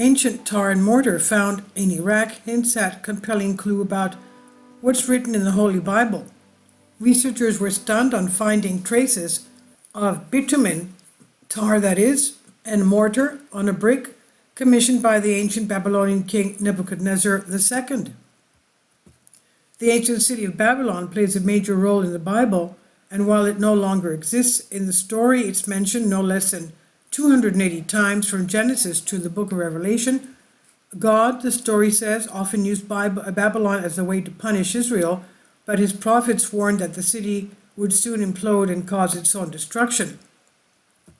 Ancient tar and mortar found in Iraq hints at compelling clue about what's written in the Holy Bible. Researchers were stunned on finding traces of bitumen, tar that is, and mortar on a brick commissioned by the ancient Babylonian king Nebuchadnezzar II. The ancient city of Babylon plays a major role in the Bible, and while it no longer exists in the story, it's mentioned no less than 280 times from Genesis to the book of Revelation. God, the story says, often used Babylon as a way to punish Israel, but his prophets warned that the city would soon implode and cause its own destruction.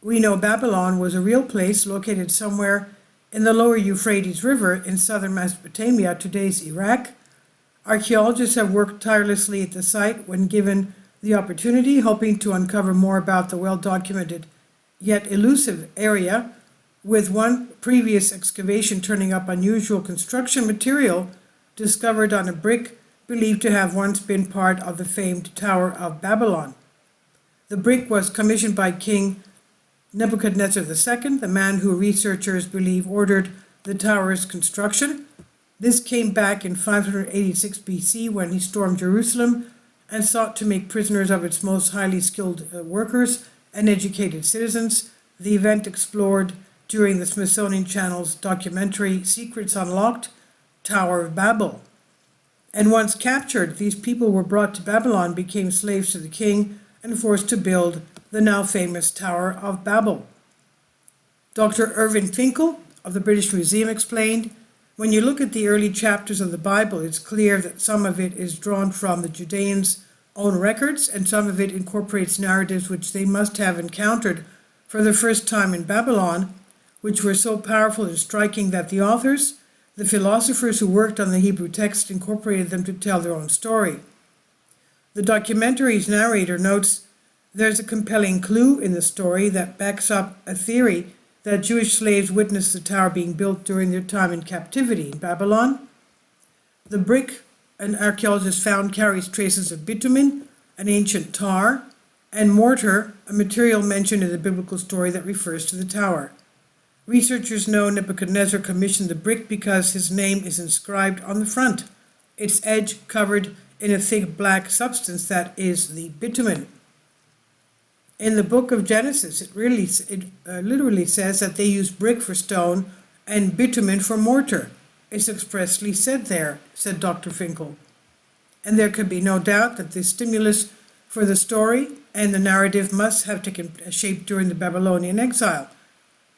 We know Babylon was a real place located somewhere in the lower Euphrates River in southern Mesopotamia, today's Iraq. Archaeologists have worked tirelessly at the site when given the opportunity, hoping to uncover more about the well-documented yet elusive area, with one previous excavation turning up unusual construction material discovered on a brick believed to have once been part of the famed Tower of Babylon. The brick was commissioned by King Nebuchadnezzar II, the man who researchers believe ordered the tower's construction. This came back in 586 BC when he stormed Jerusalem and sought to make prisoners of its most highly skilled workers and educated citizens. The event explored during the Smithsonian Channel's documentary Secrets Unlocked, Tower of Babel. And once captured, these people were brought to Babylon, became slaves to the king, and forced to build the now famous Tower of Babel. Dr. Irving Finkel of the British Museum explained, "When you look at the early chapters of the Bible, it's clear that some of it is drawn from the Judeans' own records, and some of it incorporates narratives which they must have encountered for the first time in Babylon, which were so powerful and striking that the authors, the philosophers who worked on the Hebrew text, incorporated them to tell their own story." The documentary's narrator notes, "There's a compelling clue in the story that backs up a theory that Jewish slaves witnessed the tower being built during their time in captivity in Babylon. The brick an archaeologist found carries traces of bitumen, an ancient tar, and mortar, a material mentioned in the biblical story that refers to the tower. Researchers know Nebuchadnezzar commissioned the brick because his name is inscribed on the front, its edge covered in a thick black substance that is the bitumen. In the book of Genesis, it literally says that they used brick for stone and bitumen for mortar. It's expressly said there," said Dr. Finkel. And there could be no doubt that the stimulus for the story and the narrative must have taken shape during the Babylonian exile.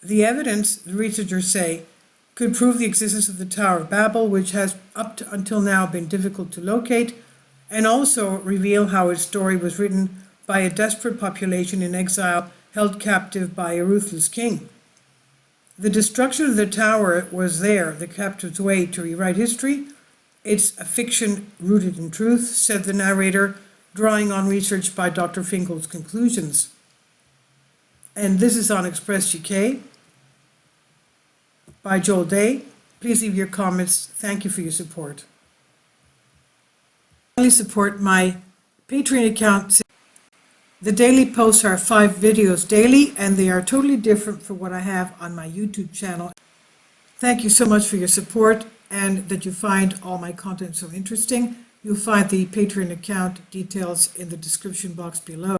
The evidence, the researchers say, could prove the existence of the Tower of Babel, which has until now been difficult to locate, and also reveal how its story was written by a desperate population in exile held captive by a ruthless king. The destruction of the tower was the captive's way to rewrite history. It's a fiction rooted in truth, said the narrator, drawing on research by Dr. Finkel's conclusions. And this is on Express UK by Joel Day. Please leave your comments. Thank you for your support. Please support my Patreon account. The daily posts are 5 videos daily, and they are totally different from what I have on my YouTube channel. Thank you so much for your support and that you find all my content so interesting. You'll find the Patreon account details in the description box below.